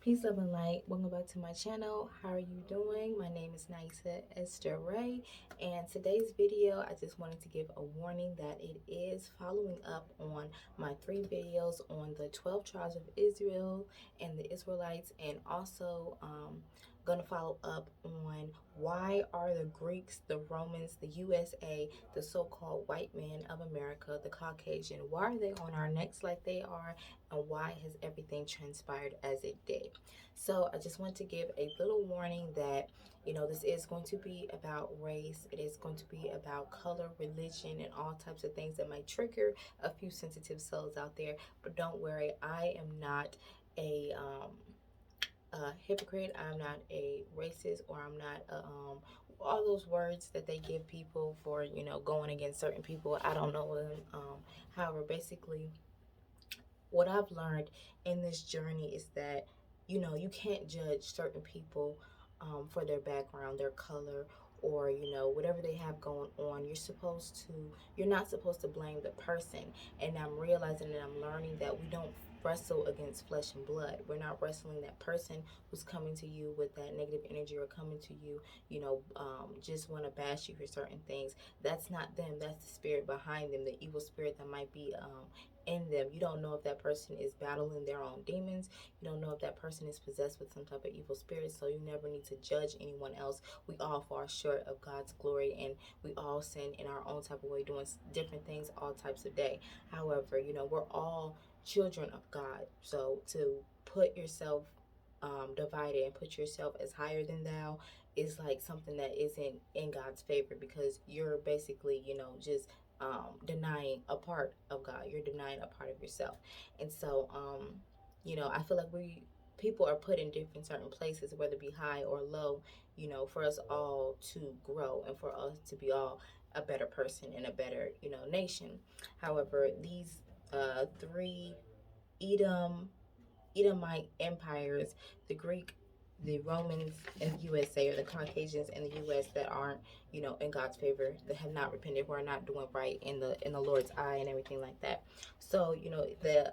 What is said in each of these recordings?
Peace, love, and light. Welcome back to my channel. How are you doing? My name is Nisa Esther Ray, and today's video, I just wanted to give a warning that it is following up on my 3 videos on the 12 tribes of Israel and the Israelites, and also going to follow up on why are the Greeks, the Romans, the USA, the so-called white men of America, the Caucasian, why are they on our necks like they are, and why has everything transpired as it did. So I just want to give a little warning that, this is going to be about race. It is going to be about color, religion, and all types of things that might trigger a few sensitive souls out there. But don't worry, I am not a hypocrite. I'm not a racist, or I'm not all those words that they give people for, going against certain people. I don't know them. However, basically, what I've learned in this journey is that, you can't judge certain people for their background, their color, or, whatever they have going on. You're not supposed to blame the person. And I'm realizing and I'm learning that we don't wrestle against flesh and blood. We're not wrestling that person who's coming to you with that negative energy, or coming to you, just want to bash you for certain things. That's not them. That's the spirit behind them, the evil spirit that might be in them. You don't know if that person is battling their own demons. You don't know if that person is possessed with some type of evil spirit. So you never need to judge anyone else. We all fall short of God's glory, and we all sin in our own type of way, doing different things all types of day. However, we're all children of God. So to put yourself divided and put yourself as higher than thou is like something that isn't in God's favor, because you're basically, just denying a part of God. You're denying a part of yourself. And so, I feel like people are put in different certain places, whether it be high or low, for us all to grow and for us to be all a better person and a better, nation. However, these three Edom Edomite empires, the Greek, the Romans in the USA, or the Caucasians in the US that aren't, in God's favor, that have not repented, who are not doing right in the Lord's eye and everything like that. So, the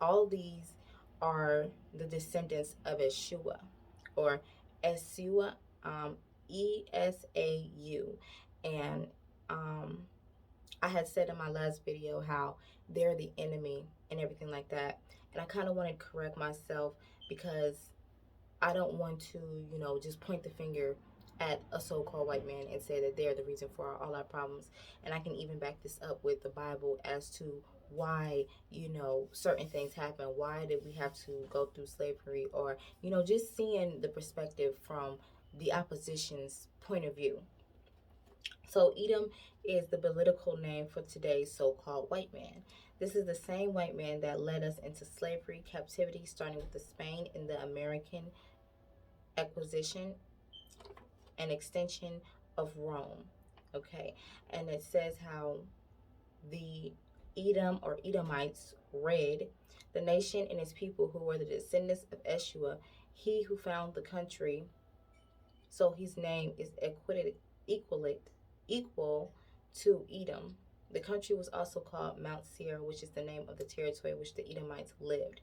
all these are the descendants of Yeshua, or Esau, Esau. And I had said in my last video how they're the enemy and everything like that. And I kind of want to correct myself, because I don't want to, just point the finger at a so-called white man and say that they're the reason for all our problems. And I can even back this up with the Bible as to why, certain things happen. Why did we have to go through slavery? Or, just seeing the perspective from the opposition's point of view. So Edom is the political name for today's so-called white man. This is the same white man that led us into slavery, captivity, starting with the Spain in the American acquisition and extension of Rome. Okay, and it says how the Edom, or Edomites, read the nation and its people, who were the descendants of Eshua, he who found the country. So his name is equal to Edom. The country was also called Mount Seir, which is the name of the territory in which the Edomites lived.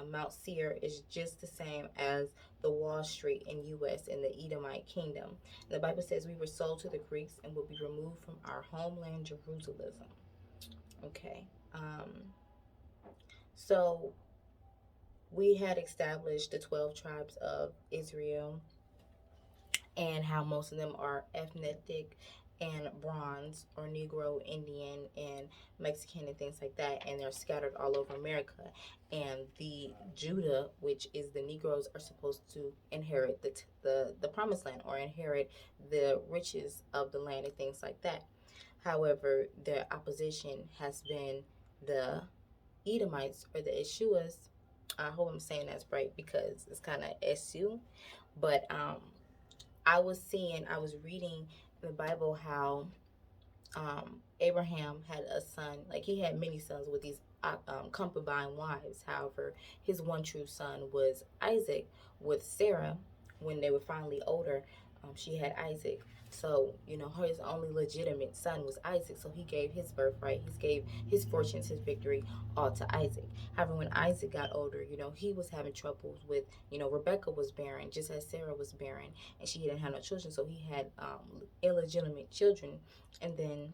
Mount Seir is just the same as the Wall Street in U.S. in the Edomite kingdom. The Bible says we were sold to the Greeks and will be removed from our homeland, Jerusalem. Okay. So we had established the 12 tribes of Israel, and how most of them are ethnic and bronze, or Negro, Indian, and Mexican, and things like that, and they're scattered all over America. And the Judah, which is the Negroes, are supposed to inherit the promised land, or inherit the riches of the land and things like that. However, their opposition has been the Edomites, or the Eshuas. I hope I'm saying that's right, because it's kind of Esu, but I was reading in the Bible how Abraham had a son, like he had many sons with these concubine wives. However, his one true son was Isaac with Sarah when they were finally older. she had Isaac. So, his only legitimate son was Isaac. So he gave his birthright, he gave his fortunes, his victory, all to Isaac. However, when Isaac got older, he was having troubles with, Rebecca was barren, just as Sarah was barren, and she didn't have no children. So he had illegitimate children. And then,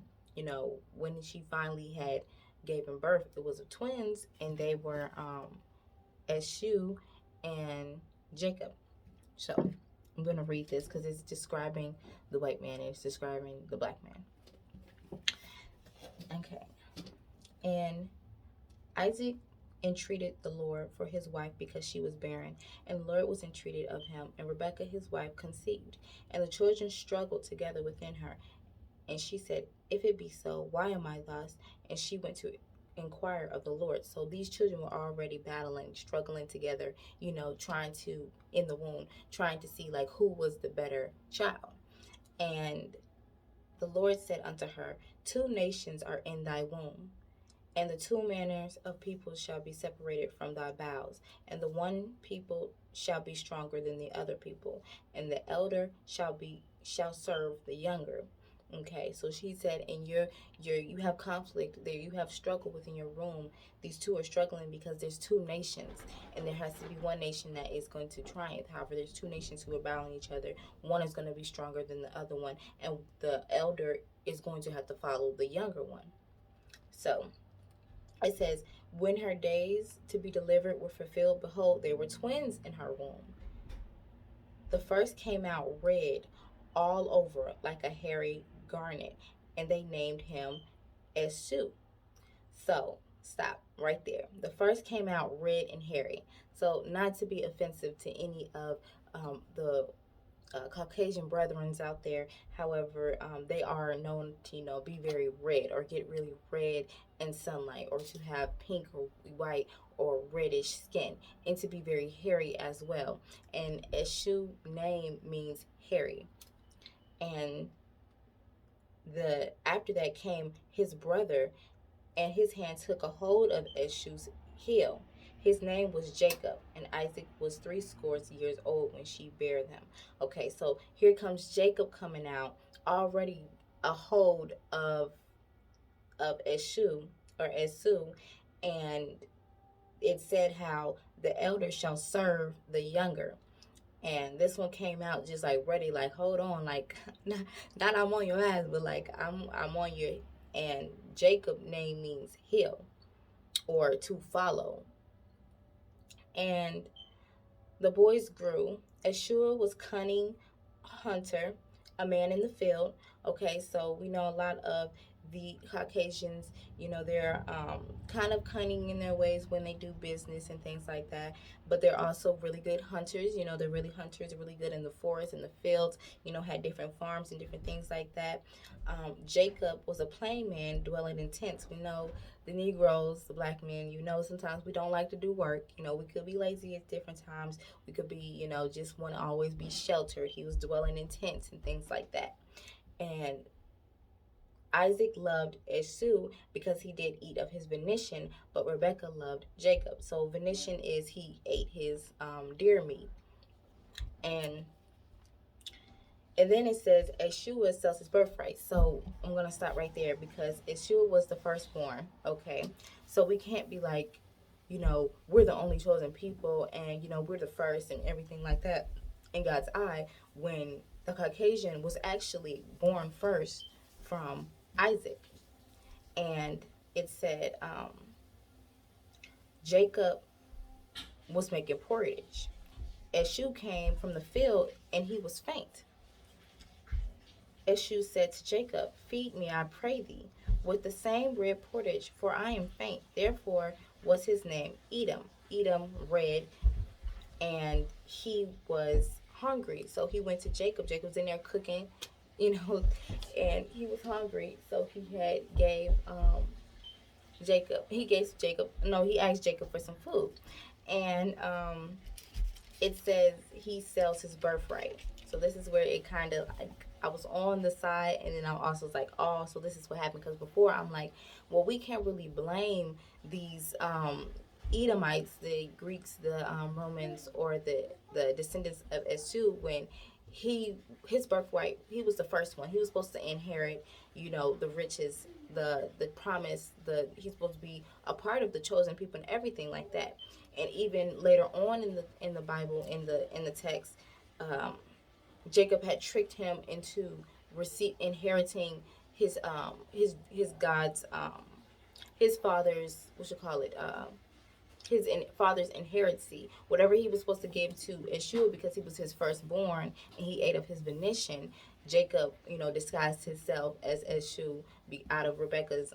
when she finally had gave him birth, it was twins, and they were Eshu and Jacob. So I'm going to read this because it's describing the white man and it's describing the black man. Okay. And Isaac entreated the Lord for his wife because she was barren, and the Lord was entreated of him, and Rebekah his wife conceived, and the children struggled together within her. And she said, if it be so, why am I thus? And she went to inquire of the Lord. So these children were already battling, struggling together, trying to, in the womb, trying to see like who was the better child. And the Lord said unto her, 2 nations are in thy womb, and the 2 manners of people shall be separated from thy bowels, and the one people shall be stronger than the other people, and the elder shall serve the younger. Okay, so she said, and you have conflict there, you have struggle within your room. These 2 are struggling because there's 2 nations, and there has to be one nation that is going to triumph. However, there's 2 nations who are battling each other. One is going to be stronger than the other one, and the elder is going to have to follow the younger one. So it says, when her days to be delivered were fulfilled, behold, there were twins in her womb. The first came out red all over like a hairy garnet, and they named him Esau. So, stop right there. The first came out red and hairy. So, not to be offensive to any of the Caucasian brethrens out there. However, they are known to, be very red or get really red in sunlight, or to have pink or white or reddish skin, and to be very hairy as well. And Eshu name means hairy. And the after that came his brother, and his hand took a hold of Eshu's heel. His name was Jacob, and Isaac was 70 years old when she bare them. Okay, so here comes Jacob coming out, already a hold of Eshu or Esau, and it said how the elder shall serve the younger. And this one came out just like ready, like hold on, like not I'm on your ass, but like I'm on your. And Jacob name means hill or to follow. And the boys grew. Ashur was cunning hunter, a man in the field. Okay, so we know a lot of the Caucasians, they're kind of cunning in their ways when they do business and things like that. But they're also really good hunters. They're really hunters, really good in the forest, in the fields, had different farms and different things like that. Jacob was a plain man dwelling in tents. We know the Negroes, the black men, sometimes we don't like to do work. We could be lazy at different times. We could be, just want to always be sheltered. He was dwelling in tents and things like that. And Isaac loved Esau because he did eat of his venison, but Rebekah loved Jacob. So venison is he ate his deer meat. And then it says Esau sells his birthright. So I'm going to stop right there because Esau was the firstborn, okay? So we can't be like, we're the only chosen people and, we're the first and everything like that in God's eye, when the Caucasian was actually born first from Isaac. And it said Jacob was making porridge. Esau came from the field and he was faint. Esau said to Jacob, feed me, I pray thee, with the same red porridge, for I am faint. Therefore was his name Edom. Edom, red, and he was hungry. So he went to Jacob. Jacob's in there cooking, and he was hungry. So he asked Jacob for some food. And it says he sells his birthright. So this is where it kind of, like, I was on the side, and then I also was like, oh, so this is what happened. Because before I'm like, well, we can't really blame these Edomites, the Greeks, the Romans, or the descendants of Esau when he his birthright, he was the first one. He was supposed to inherit, the riches, the promise, the he's supposed to be a part of the chosen people and everything like that. And even later on in the Bible, in the text, um, Jacob had tricked him into inheriting his God's his father's, what you call it, his father's inheritance, whatever he was supposed to give to Esau, because he was his firstborn and he ate of his benediction. Jacob, disguised himself as Esau, out of Rebecca's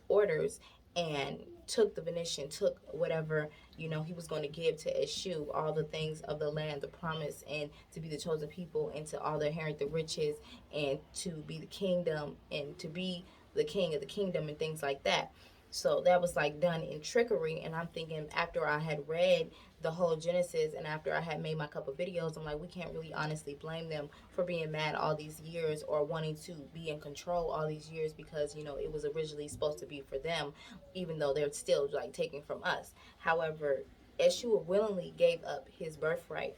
orders, and took the benediction, took whatever he was going to give to Esau, all the things of the land, the promise, and to be the chosen people, and to all the inherit the riches, and to be the kingdom, and to be the king of the kingdom, and things like that. So that was like done in trickery. And I'm thinking, after I had read the whole Genesis and after I had made my couple videos, I'm like, we can't really honestly blame them for being mad all these years or wanting to be in control all these years, because it was originally supposed to be for them, even though they're still like taking from us. However, Yeshua willingly gave up his birthright.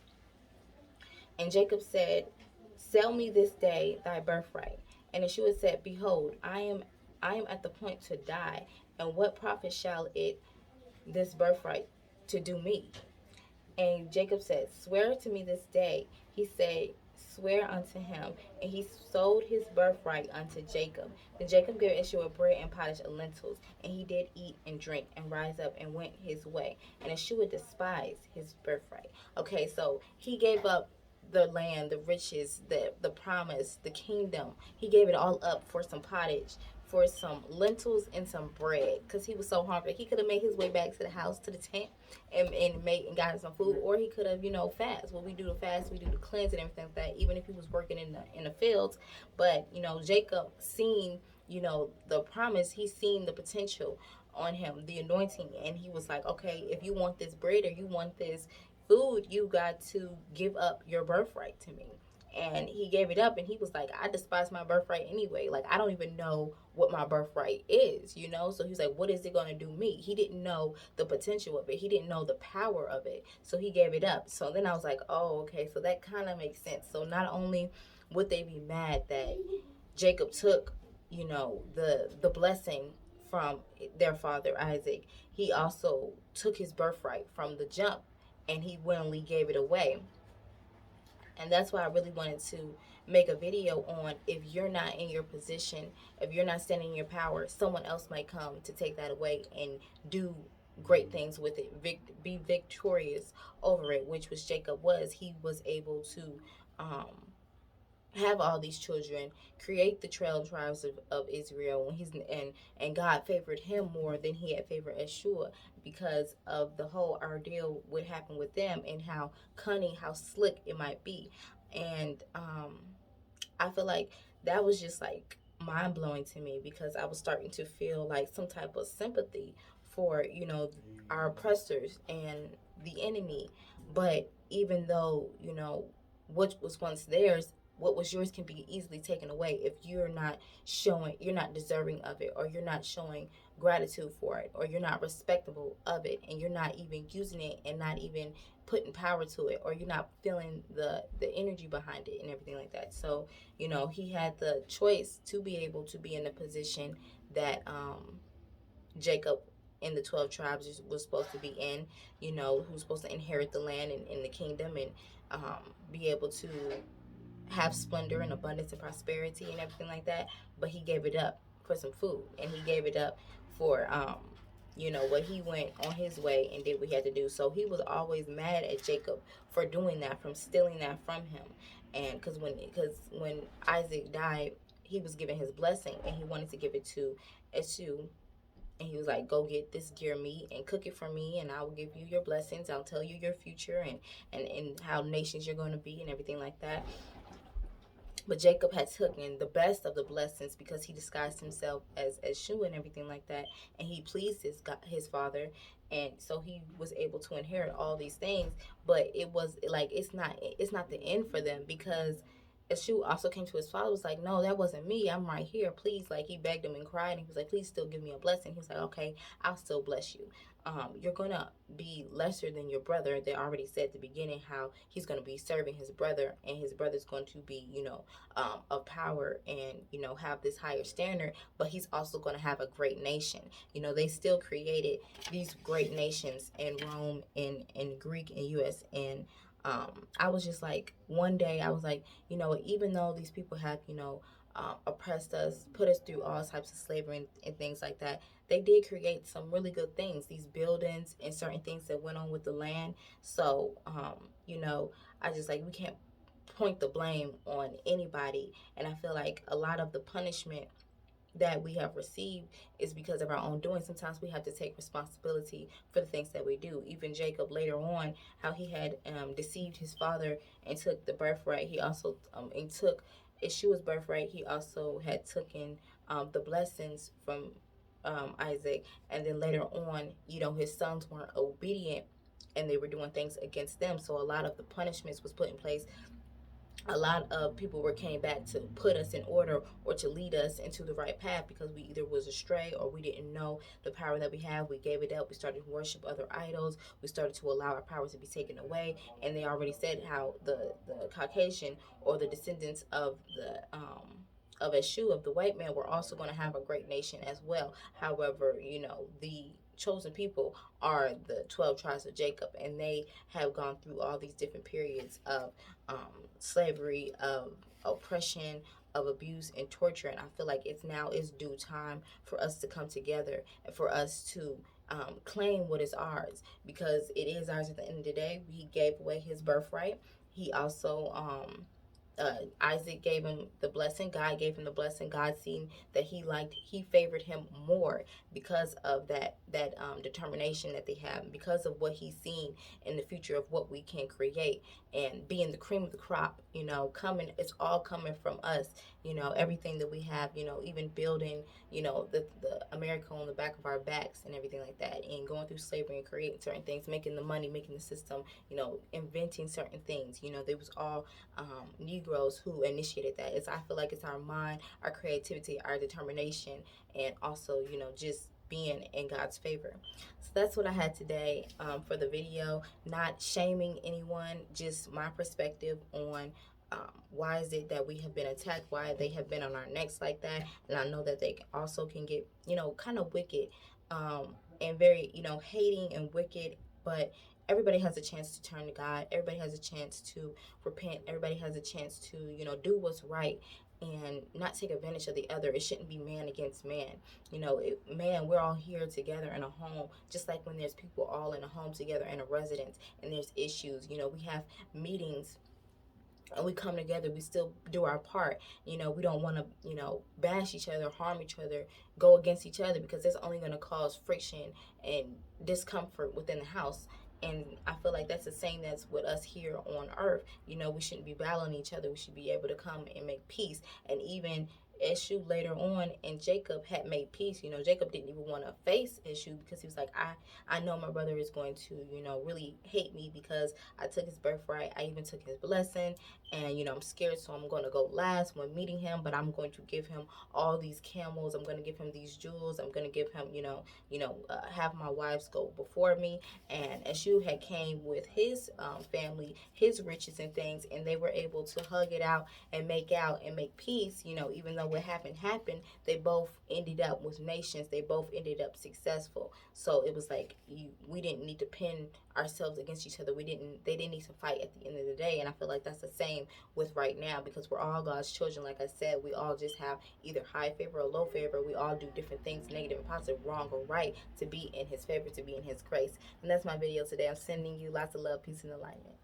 And Jacob said, sell me this day thy birthright. And Yeshua said, behold, I am at the point to die, and what profit shall it this birthright to do me? And Jacob said, swear to me this day. He said, swear unto him. And he sold his birthright unto Jacob. Then Jacob gave Esau bread and pottage of lentils. And he did eat and drink and rise up and went his way. And Esau despised his birthright. Okay, so he gave up the land, the riches, the promise, the kingdom. He gave it all up for some pottage, for some lentils and some bread, because he was so hungry. He could have made his way back to the house, to the tent, and gotten some food, or he could have fast. What we do to fast, we do to cleanse and everything like that. Even if he was working in the fields, but Jacob seen the promise. He seen the potential on him, the anointing, and he was like, okay, if you want this bread or you want this food, you got to give up your birthright to me. And he gave it up, and he was like, I despise my birthright anyway. Like, I don't even know what my birthright is. So he was like, what is it going to do me? He didn't know the potential of it. He didn't know the power of it. So he gave it up. So then I was like, oh, okay, so that kind of makes sense. So not only would they be mad that Jacob took the blessing from their father Isaac, he also took his birthright from the jump, and he willingly gave it away. And that's why I really wanted to make a video on, if you're not in your position, if you're not standing in your power, someone else might come to take that away and do great things with it, be victorious over it, which was Jacob. He was able to um, have all these children, create the 12 tribes of Israel, when and God favored him more than he had favored Esau, because of the whole ordeal what happened with them, and how cunning, how slick it might be. And I feel like that was just like mind blowing to me, because I was starting to feel like some type of sympathy for our oppressors and the enemy. But even though what was once theirs, what was yours can be easily taken away if you're not deserving of it, or you're not showing gratitude for it, or you're not respectable of it, and you're not even using it, and not even putting power to it, or you're not feeling the energy behind it and everything like that. So he had the choice to be able to be in the position that Jacob in the 12 tribes was supposed to be in, who's supposed to inherit the land and the kingdom, and be able to have splendor and abundance and prosperity and everything like that. But he gave it up for some food, and he gave it up for what he went on his way and did what he had to do. So he was always mad at Jacob for doing that, from stealing that from him. And because when Isaac died, he was given his blessing, and he wanted to give it to Esau. And he was like, go get this deer meat and cook it for me, and I will give you your blessings. I'll tell you your future, and how nations you're going to be and everything like that. But Jacob had taken the best of the blessings, because he disguised himself as Esau and everything like that, and he pleased his father, and so he was able to inherit all these things. But it was like, it's not the end for them, because Eshu also came to his father, was like, no, that wasn't me. I'm right here. Please, like, he begged him and cried. And he was like, please still give me a blessing. He was like, okay, I'll still bless you. You're going to be lesser than your brother. They already said at the beginning how he's going to be serving his brother, and his brother's going to be, of power and, have this higher standard, but he's also going to have a great nation. They still created these great nations in Rome, in Greek, and U.S., and I was just like, one day I was like, even though these people have, oppressed us, put us through all types of slavery and things like that, they did create some really good things, these buildings and certain things that went on with the land. So, I just like, we can't point the blame on anybody. And I feel like a lot of the punishment that we have received is because of our own doing. Sometimes we have to take responsibility for the things that we do. Even Jacob later on, how he had deceived his father and took the birthright. He also and took Ishua's birthright. He also had taken the blessings from Isaac, and then later on, his sons weren't obedient, and they were doing things against them. So a lot of the punishments was put in place. A lot of people were came back to put us in order or to lead us into the right path, because we either was astray or we didn't know the power that we have. We gave it up. We started to worship other idols. We started to allow our power to be taken away. And they already said how the Caucasian, or the descendants of the of Eshu, of the white man, were also going to have a great nation as well. However, the chosen people are the 12 tribes of Jacob, and they have gone through all these different periods of slavery, of oppression, of abuse and torture. And I feel like it's due time for us to come together and for us to claim what is ours, because it is ours at the end of the day. He gave away his birthright. He also Isaac gave him the blessing. God gave him the blessing. God seen that he favored him more because of that determination that they have, because of what he's seen in the future of what we can create and being the cream of the crop. Coming, it's all coming from us. Everything that we have. Even building. The America on the back of our backs and everything like that, and going through slavery and creating certain things, making the money, making the system. Inventing certain things. They was all Negroes who initiated that. I feel like it's our mind, our creativity, our determination, and also, just being in God's favor. So that's what I had today for the video. Not shaming anyone, just my perspective on why is it that we have been attacked, why they have been on our necks like that. And I know that they also can get, kind of wicked and very, hating and wicked, but everybody has a chance to turn to God. Everybody has a chance to repent. Everybody has a chance to, do what's right and not take advantage of the other. It shouldn't be man against man. Man, we're all here together in a home, just like when there's people all in a home together in a residence and there's issues. We have meetings and we come together, we still do our part. We don't want to, bash each other, harm each other, go against each other, because that's only going to cause friction and discomfort within the house. And I feel like that's the same that's with us here on earth. We shouldn't be battling each other. We should be able to come and make peace. And even Eshu later on and Jacob had made peace. Jacob didn't even want to face Eshu, because he was like, I know my brother is going to, really hate me because I took his birthright. I even took his blessing, and I'm scared, so I'm going to go last when meeting him, but I'm going to give him all these camels. I'm going to give him these jewels. I'm going to give him, have my wives go before me. And Eshu had came with his family, his riches and things, and they were able to hug it out and make peace. Even though what happened, they both ended up with nations. They both ended up successful. So it was like we didn't need to pin ourselves against each other. They didn't need to fight at the end of the day. And I feel like that's the same with right now, because we're all God's children. Like I said, we all just have either high favor or low favor. We all do different things, negative and positive, wrong or right, to be in his favor, to be in his grace. And that's my video today. I'm sending you lots of love, peace, and alignment.